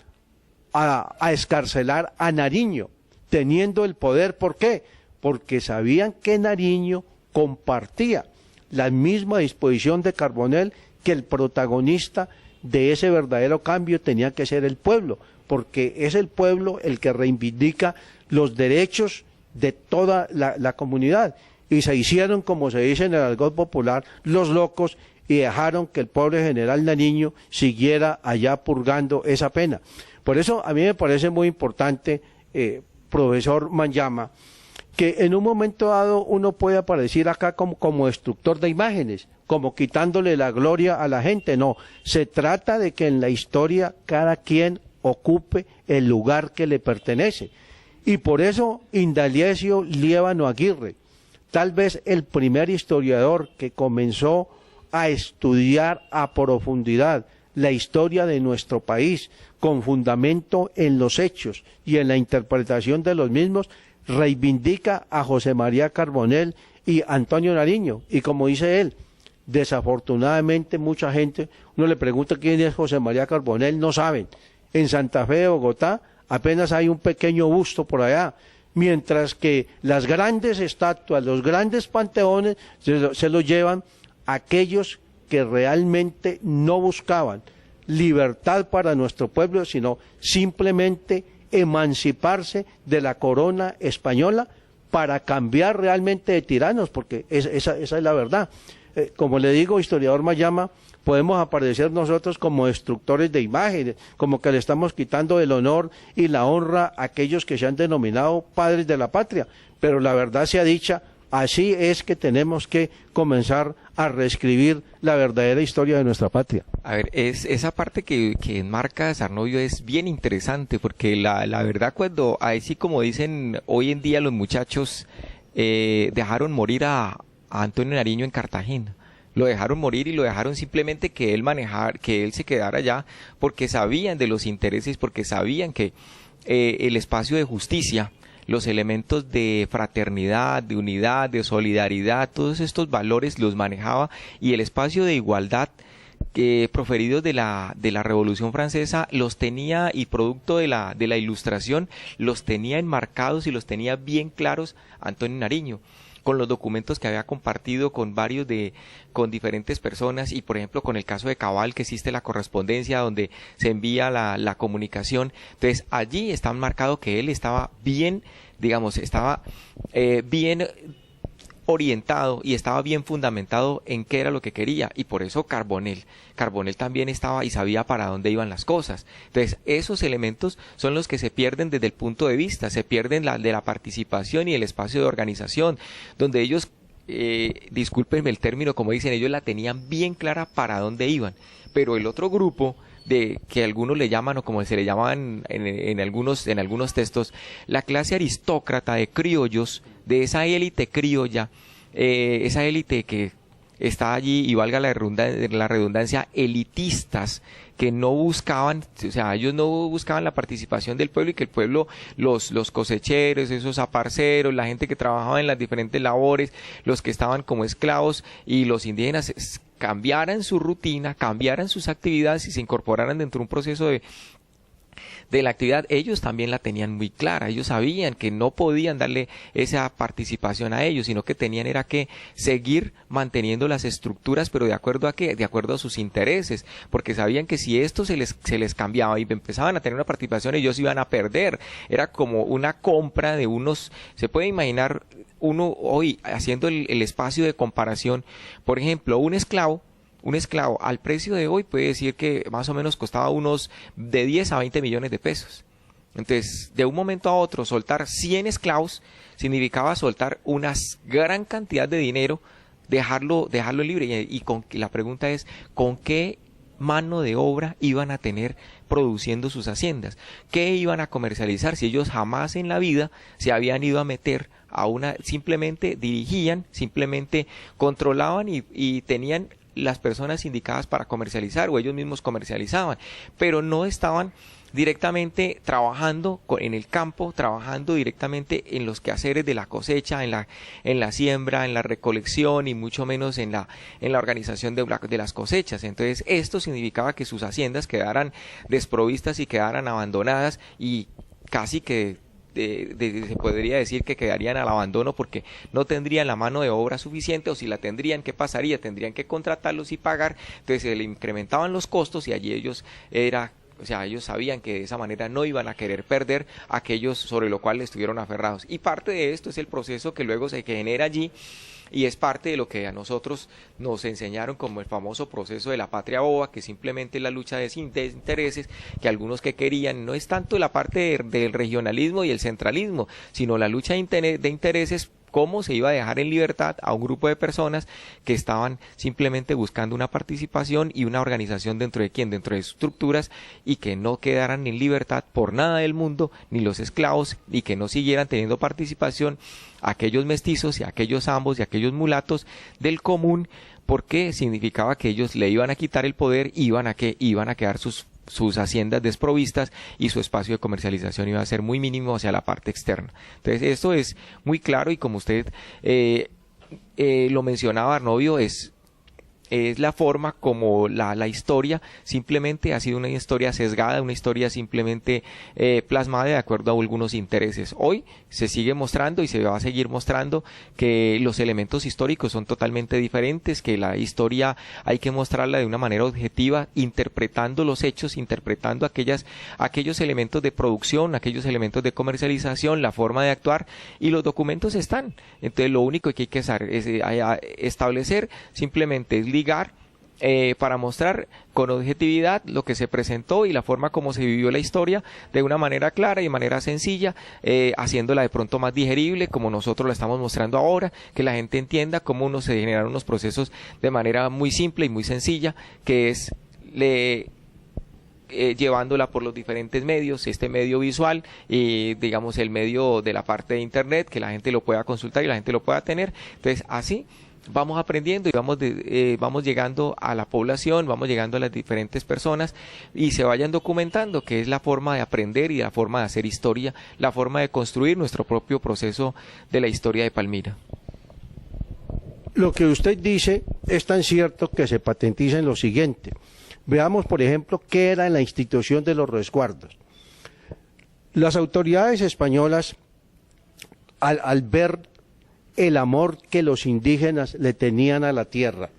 a escarcelar a Nariño, teniendo el poder. ¿Por qué? Porque sabían que Nariño compartía la misma disposición de Carbonell, que el protagonista de ese verdadero cambio tenía que ser el pueblo, porque es el pueblo el que reivindica los derechos de toda la comunidad. Y se hicieron, como se dice en el argot popular, los locos, y dejaron que el pobre general Nariño siguiera allá purgando esa pena. Por eso a mí me parece muy importante, profesor Manyama, que en un momento dado uno puede aparecer acá como destructor de imágenes, como quitándole la gloria a la gente. No, se trata de que en la historia cada quien ocupe el lugar que le pertenece. Y por eso Indalecio Liévano Aguirre, tal vez el primer historiador que comenzó a estudiar a profundidad la historia de nuestro país, con fundamento en los hechos y en la interpretación de los mismos, reivindica a José María Carbonell y Antonio Nariño. Y como dice él, desafortunadamente mucha gente, uno le pregunta quién es José María Carbonell, no saben. En Santa Fe de Bogotá apenas hay un pequeño busto por allá, mientras que las grandes estatuas, los grandes panteones se los llevan aquellos que realmente no buscaban libertad para nuestro pueblo, sino simplemente emanciparse de la corona española para cambiar realmente de tiranos, porque esa es la verdad. Como le digo, historiador Mayama, podemos aparecer nosotros como destructores de imágenes, como que le estamos quitando el honor y la honra a aquellos que se han denominado padres de la patria, pero la verdad sea dicha, así es que tenemos que comenzar a reescribir la verdadera historia de nuestra patria. A ver, esa parte que enmarca Sarnovio es bien interesante, porque la verdad, cuando así como dicen hoy en día los muchachos, dejaron morir a Antonio Nariño en Cartagena. Lo dejaron morir y lo dejaron simplemente que él se quedara allá, porque sabían de los intereses, porque sabían que el espacio de justicia, los elementos de fraternidad, de unidad, de solidaridad, todos estos valores los manejaba, y el espacio de igualdad proferidos de la Revolución Francesa los tenía, y producto de la Ilustración, los tenía enmarcados y los tenía bien claros Antonio Nariño, con los documentos que había compartido con con diferentes personas, y por ejemplo con el caso de Cabal, que existe la correspondencia donde se envía la comunicación. Entonces allí está marcado que él estaba bien, estaba bien orientado y estaba bien fundamentado en qué era lo que quería, y por eso Carbonell también estaba y sabía para dónde iban las cosas. Entonces esos elementos son los que se pierden desde el punto de vista, se pierden de la participación y el espacio de organización, donde ellos, discúlpenme el término, como dicen ellos, la tenían bien clara para dónde iban, pero el otro grupo que algunos le llaman, o como se le llamaban en algunos textos, la clase aristócrata de criollos, de esa élite criolla, esa élite que está allí, y valga la redundancia, elitistas, que no buscaban, o sea, ellos no buscaban la participación del pueblo, y que el pueblo, los cosecheros, esos aparceros, la gente que trabajaba en las diferentes labores, los que estaban como esclavos, y los indígenas cambiaran su rutina, cambiaran sus actividades y se incorporaran dentro de un proceso de la actividad. Ellos también la tenían muy clara, ellos sabían que no podían darle esa participación a ellos, sino que tenían era que seguir manteniendo las estructuras, pero ¿de acuerdo a qué? De acuerdo a sus intereses, porque sabían que si esto se les cambiaba y empezaban a tener una participación, ellos iban a perder. Era como una compra de unos, se puede imaginar uno hoy haciendo el espacio de comparación, por ejemplo, un esclavo al precio de hoy puede decir que más o menos costaba unos de 10 a 20 millones de pesos. Entonces, de un momento a otro, soltar 100 esclavos significaba soltar una gran cantidad de dinero, dejarlo libre. Y la pregunta es, ¿con qué mano de obra iban a tener produciendo sus haciendas? ¿Qué iban a comercializar si ellos jamás en la vida se habían ido a meter simplemente dirigían, simplemente controlaban y tenían las personas indicadas para comercializar, o ellos mismos comercializaban, pero no estaban directamente trabajando en el campo, trabajando directamente en los quehaceres de la cosecha, en la siembra, en la recolección, y mucho menos en la organización de las cosechas. Entonces esto significaba que sus haciendas quedaran desprovistas y quedaran abandonadas, y casi que se podría decir que quedarían al abandono, porque no tendrían la mano de obra suficiente, o si la tendrían, ¿qué pasaría? Tendrían que contratarlos y pagar, entonces se le incrementaban los costos, y allí ellos sabían que de esa manera no iban a querer perder aquellos sobre lo cual estuvieron aferrados. Y parte de esto es el proceso que luego se genera allí, y es parte de lo que a nosotros nos enseñaron como el famoso proceso de la patria boba, que simplemente es la lucha de intereses, que algunos que querían, no es tanto la parte del regionalismo y el centralismo, sino la lucha de intereses cómo se iba a dejar en libertad a un grupo de personas que estaban simplemente buscando una participación y una organización dentro de quién, dentro de estructuras, y que no quedaran en libertad por nada del mundo, ni los esclavos, y que no siguieran teniendo participación aquellos mestizos y aquellos ambos y aquellos mulatos del común, porque significaba que ellos le iban a quitar el poder, iban a quedar sus haciendas desprovistas y su espacio de comercialización iba a ser muy mínimo hacia la parte externa. Entonces esto es muy claro, y como usted lo mencionaba, Arnovio, es la forma como la historia simplemente ha sido una historia sesgada, una historia simplemente plasmada de acuerdo a algunos intereses. Hoy se sigue mostrando y se va a seguir mostrando que los elementos históricos son totalmente diferentes, que la historia hay que mostrarla de una manera objetiva, interpretando los hechos, interpretando aquellos elementos de producción, aquellos elementos de comercialización, la forma de actuar, y los documentos están. Entonces lo único que hay que hacer es establecer simplemente es ligar para mostrar con objetividad lo que se presentó y la forma como se vivió la historia de una manera clara y de manera sencilla, haciéndola de pronto más digerible, como nosotros la estamos mostrando ahora, que la gente entienda cómo se generaron unos procesos de manera muy simple y muy sencilla, que es llevándola por los diferentes medios, este medio visual y digamos el medio de la parte de internet, que la gente lo pueda consultar y la gente lo pueda tener. Entonces así vamos aprendiendo y vamos llegando a la población, vamos llegando a las diferentes personas y se vayan documentando, que es la forma de aprender y la forma de hacer historia, la forma de construir nuestro propio proceso de la historia de Palmira. Lo que usted dice es tan cierto que se patentiza en lo siguiente. Veamos, por ejemplo, qué era la institución de los resguardos. Las autoridades españolas, al ver el amor que los indígenas le tenían a la tierra,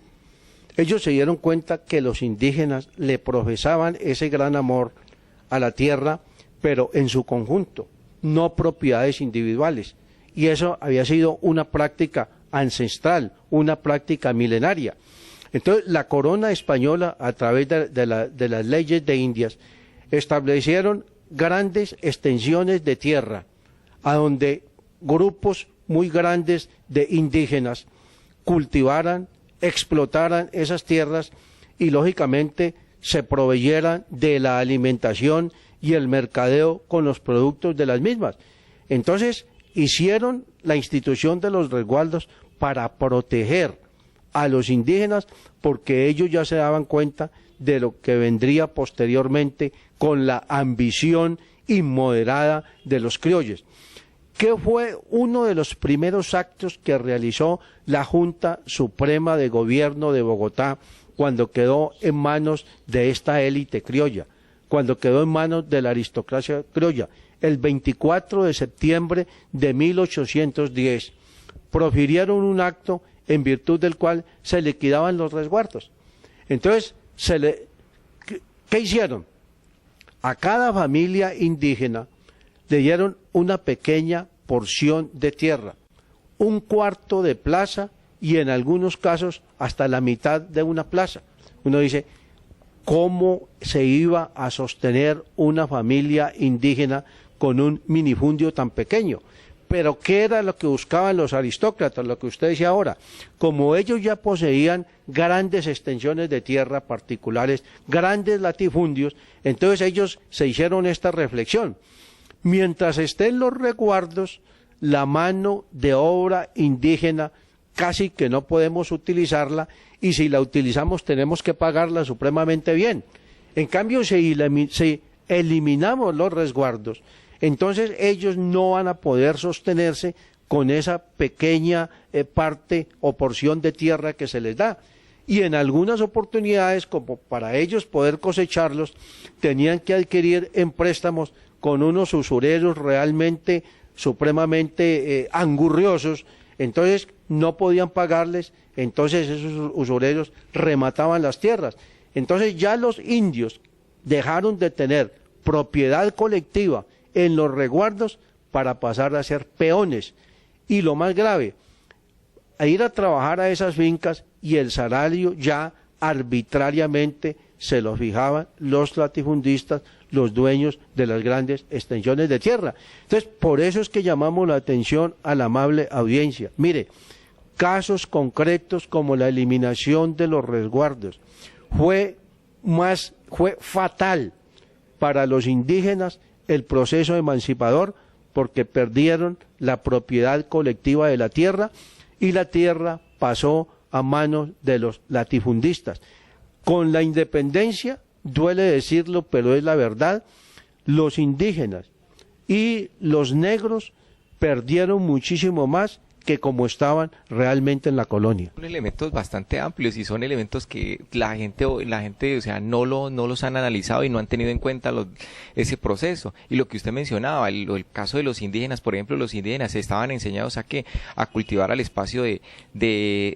ellos se dieron cuenta que los indígenas le profesaban ese gran amor a la tierra, pero en su conjunto, no propiedades individuales. Y eso había sido una práctica ancestral, una práctica milenaria. Entonces, la corona española, a través de las leyes de Indias, establecieron grandes extensiones de tierra, a donde grupos muy grandes de indígenas cultivaran, explotaran esas tierras y lógicamente se proveyeran de la alimentación y el mercadeo con los productos de las mismas. Entonces hicieron la institución de los resguardos para proteger a los indígenas, porque ellos ya se daban cuenta de lo que vendría posteriormente con la ambición inmoderada de los criollos. ¿Qué fue uno de los primeros actos que realizó la Junta Suprema de Gobierno de Bogotá cuando quedó en manos de esta élite criolla, cuando quedó en manos de la aristocracia criolla? El 24 de septiembre de 1810 profirieron un acto en virtud del cual se liquidaban los resguardos. Entonces, ¿qué hicieron? A cada familia indígena le dieron una pequeña porción de tierra, un cuarto de plaza y en algunos casos hasta la mitad de una plaza. Uno dice, ¿cómo se iba a sostener una familia indígena con un minifundio tan pequeño? Pero ¿qué era lo que buscaban los aristócratas? Lo que usted decía ahora. Como ellos ya poseían grandes extensiones de tierra particulares, grandes latifundios, entonces ellos se hicieron esta reflexión. Mientras estén los resguardos, la mano de obra indígena casi que no podemos utilizarla, y si la utilizamos tenemos que pagarla supremamente bien. En cambio, si eliminamos los resguardos, entonces ellos no van a poder sostenerse con esa pequeña parte o porción de tierra que se les da. Y en algunas oportunidades, como para ellos poder cosecharlos, tenían que adquirir en préstamos con unos usureros realmente supremamente angurriosos, entonces no podían pagarles, entonces esos usureros remataban las tierras. Entonces ya los indios dejaron de tener propiedad colectiva en los resguardos para pasar a ser peones. Y lo más grave, a ir a trabajar a esas fincas y el salario ya arbitrariamente se los fijaban los latifundistas, los dueños de las grandes extensiones de tierra. Entonces, por eso es que llamamos la atención a la amable audiencia. Mire, casos concretos como la eliminación de los resguardos fue fatal para los indígenas el proceso emancipador, porque perdieron la propiedad colectiva de la tierra y la tierra pasó a manos de los latifundistas. Con la independencia, duele decirlo, pero es la verdad, los indígenas y los negros perdieron muchísimo más que como estaban realmente en la colonia. Son elementos bastante amplios y son elementos que la gente, o sea, no los han analizado y no han tenido en cuenta ese proceso. Y lo que usted mencionaba, el caso de los indígenas, por ejemplo, los indígenas estaban enseñados a cultivar al espacio de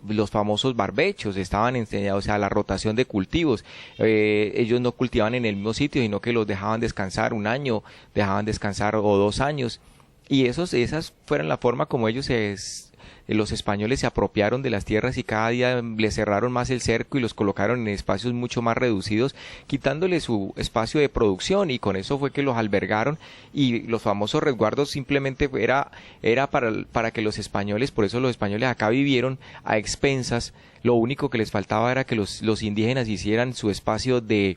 los famosos barbechos, estaban enseñados a la rotación de cultivos. Ellos no cultivaban en el mismo sitio, sino que los dejaban descansar un año, dejaban descansar o 2 años. Y esas fueron la forma como los españoles se apropiaron de las tierras y cada día les cerraron más el cerco y los colocaron en espacios mucho más reducidos, quitándole su espacio de producción, y con eso fue que los albergaron. Y los famosos resguardos simplemente era para que los españoles, por eso los españoles acá vivieron a expensas. Lo único que les faltaba era que los indígenas hicieran su espacio de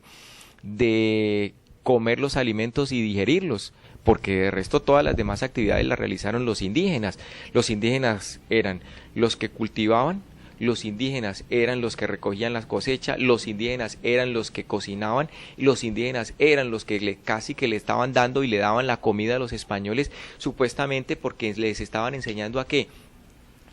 comer los alimentos y digerirlos, porque de resto todas las demás actividades las realizaron los indígenas. Los indígenas eran los que cultivaban, los indígenas eran los que recogían las cosechas, los indígenas eran los que cocinaban, los indígenas eran los que casi que le estaban dando y le daban la comida a los españoles, supuestamente porque les estaban enseñando a que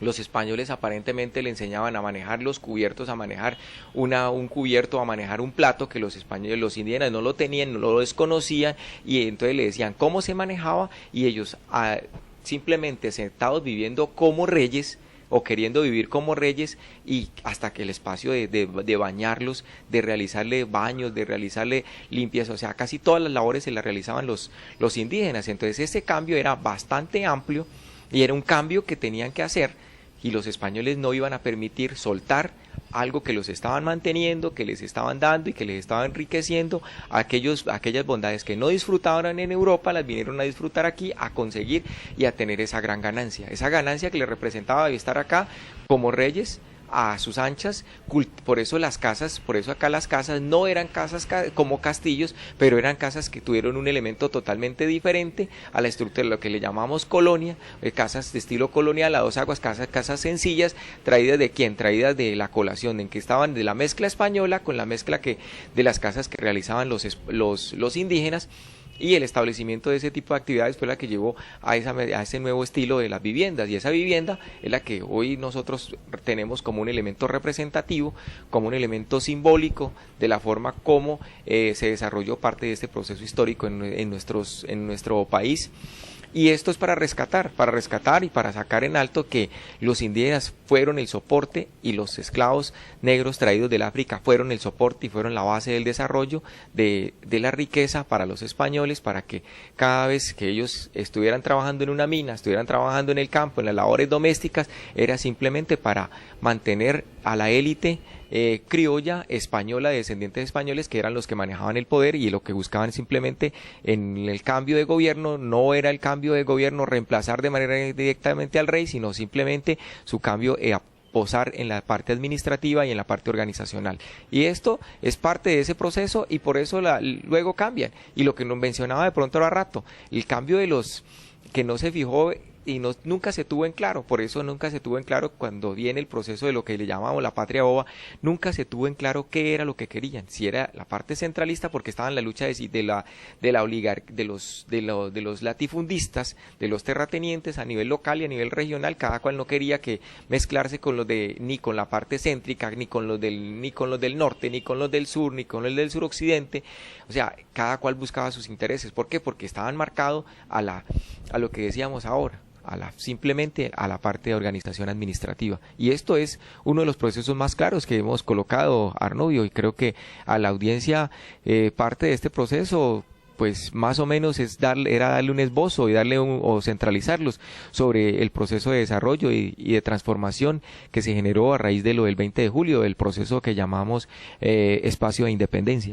los españoles aparentemente le enseñaban a manejar los cubiertos, a manejar un cubierto, a manejar un plato que los indígenas no lo tenían, no lo desconocían, y entonces le decían cómo se manejaba, y ellos simplemente sentados viviendo como reyes o queriendo vivir como reyes, y hasta que el espacio de bañarlos, de realizarle baños, de realizarle limpias, o sea, casi todas las labores se las realizaban los indígenas. Entonces ese cambio era bastante amplio y era un cambio que tenían que hacer, y los españoles no iban a permitir soltar algo que los estaban manteniendo, que les estaban dando y que les estaba enriqueciendo. Aquellas bondades que no disfrutaban en Europa las vinieron a disfrutar aquí, a conseguir y a tener esa gran ganancia, esa ganancia que les representaba estar acá como reyes a sus anchas. Por eso acá las casas no eran casas como castillos, pero eran casas que tuvieron un elemento totalmente diferente a la estructura, lo que le llamamos colonia, casas de estilo colonial a 2 aguas, casas sencillas, traídas de quién, traídas de la colación, en que estaban de la mezcla española con la mezcla de las casas que realizaban los indígenas. Y el establecimiento de ese tipo de actividades fue la que llevó a ese nuevo estilo de las viviendas, y esa vivienda es la que hoy nosotros tenemos como un elemento representativo, como un elemento simbólico de la forma como se desarrolló parte de este proceso histórico en nuestro país. Y esto es para rescatar y para sacar en alto que los indígenas fueron el soporte, y los esclavos negros traídos del África fueron el soporte y fueron la base del desarrollo de la riqueza para los españoles, para que cada vez que ellos estuvieran trabajando en una mina, estuvieran trabajando en el campo, en las labores domésticas, era simplemente para mantener a la élite criolla española, de descendientes españoles, que eran los que manejaban el poder, y lo que buscaban simplemente en el cambio de gobierno no era el cambio de gobierno reemplazar de manera directamente al rey, sino simplemente su cambio posar en la parte administrativa y en la parte organizacional. Y esto es parte de ese proceso, y por eso luego cambian. Y lo que nos mencionaba de pronto ahora rato, el cambio de los que no se fijó y nunca se tuvo en claro, por eso nunca se tuvo en claro cuando viene el proceso de lo que le llamamos la patria boba, nunca se tuvo en claro qué era lo que querían, si era la parte centralista, porque estaba en la lucha de la oligarquía, de los latifundistas, de los terratenientes a nivel local y a nivel regional, cada cual no quería que mezclarse con ni con la parte céntrica, ni con los del norte, ni con los del sur, ni con los del suroccidente. O sea, cada cual buscaba sus intereses. ¿Por qué? Porque estaban marcados a lo que decíamos ahora, simplemente a la parte de organización administrativa. Y esto es uno de los procesos más claros que hemos colocado, Arnubio, y creo que a la audiencia parte de este proceso pues más o menos era darle un esbozo y o centralizarlos sobre el proceso de desarrollo y de transformación que se generó a raíz de lo del 20 de julio, el proceso que llamamos espacio de independencia.